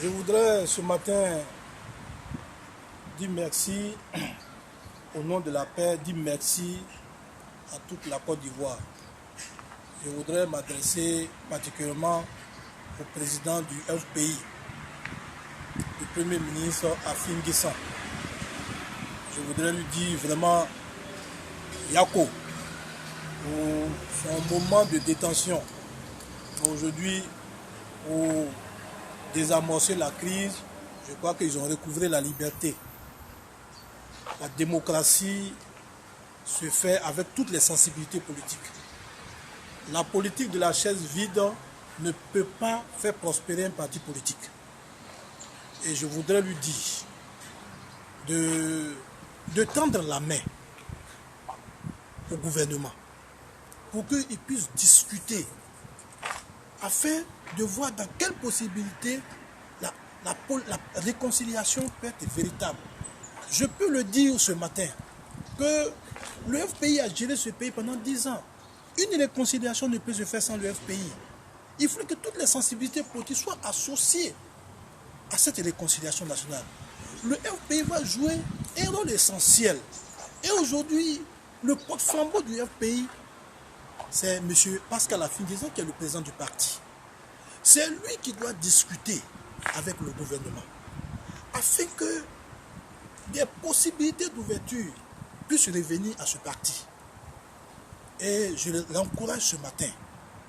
Je voudrais ce matin dire merci au nom de la paix, dire merci à toute la Côte d'Ivoire. Je voudrais m'adresser particulièrement au président du FPI, le Premier ministre Afin Guessan. Je voudrais lui dire vraiment Yako pour son moment de détention. Aujourd'hui, pour désamorcer la crise, je crois qu'ils ont recouvré la liberté. La démocratie se fait avec toutes les sensibilités politiques. La politique de la chaise vide ne peut pas faire prospérer un parti politique. Et je voudrais lui dire de tendre la main au gouvernement pour qu'il puisse discuter afin de voir dans quelle possibilité la réconciliation peut être véritable. Je peux le dire ce matin que le FPI a géré ce pays pendant 10 ans. Une réconciliation ne peut se faire sans le FPI. Il faut que toutes les sensibilités politiques soient associées à cette réconciliation nationale. Le FPI va jouer un rôle essentiel. Et aujourd'hui, le porte-flambeau du FPI, c'est M. Pascal Afin Guessan qui est le président du parti. C'est lui qui doit discuter avec le gouvernement afin que des possibilités d'ouverture puissent revenir à ce parti. Et je l'encourage ce matin.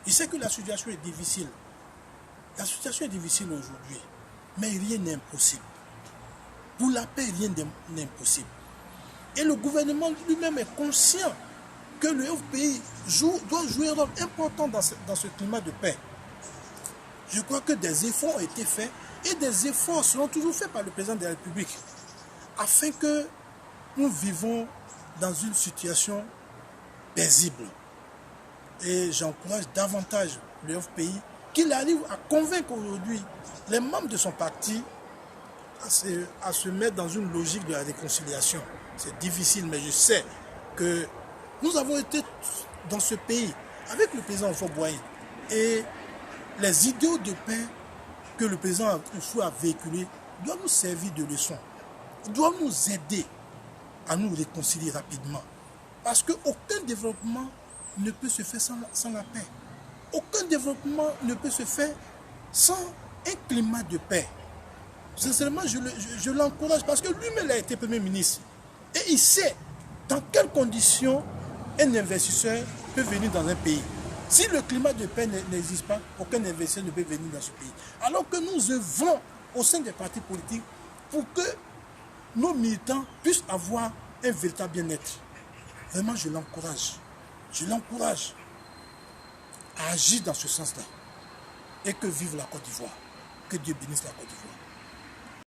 Il sait que la situation est difficile. La situation est difficile aujourd'hui, mais rien n'est impossible. Pour la paix, rien n'est impossible. Et le gouvernement lui-même est conscient que le FPI doit jouer un rôle important dans ce climat de paix. Je crois que des efforts ont été faits et des efforts seront toujours faits par le président de la République afin que nous vivons dans une situation paisible. Et j'encourage davantage le FPI qu'il arrive à convaincre aujourd'hui les membres de son parti à se mettre dans une logique de la réconciliation. C'est difficile, mais je sais que nous avons été dans ce pays avec le président Houphouët-Boigny et les idéaux de paix que le président Oufou a véhiculés doivent nous servir de leçon. Ils doivent nous aider à nous réconcilier rapidement. Parce qu'aucun développement ne peut se faire sans la paix. Aucun développement ne peut se faire sans un climat de paix. Sincèrement, je l'encourage parce que lui-même a été Premier ministre. Et il sait dans quelles conditions un investisseur peut venir dans un pays. Si le climat de paix n'existe pas, aucun investisseur ne peut venir dans ce pays. Alors que nous œuvrons au sein des partis politiques pour que nos militants puissent avoir un véritable bien-être. Vraiment, je l'encourage. Je l'encourage à agir dans ce sens-là. Et que vive la Côte d'Ivoire. Que Dieu bénisse la Côte d'Ivoire.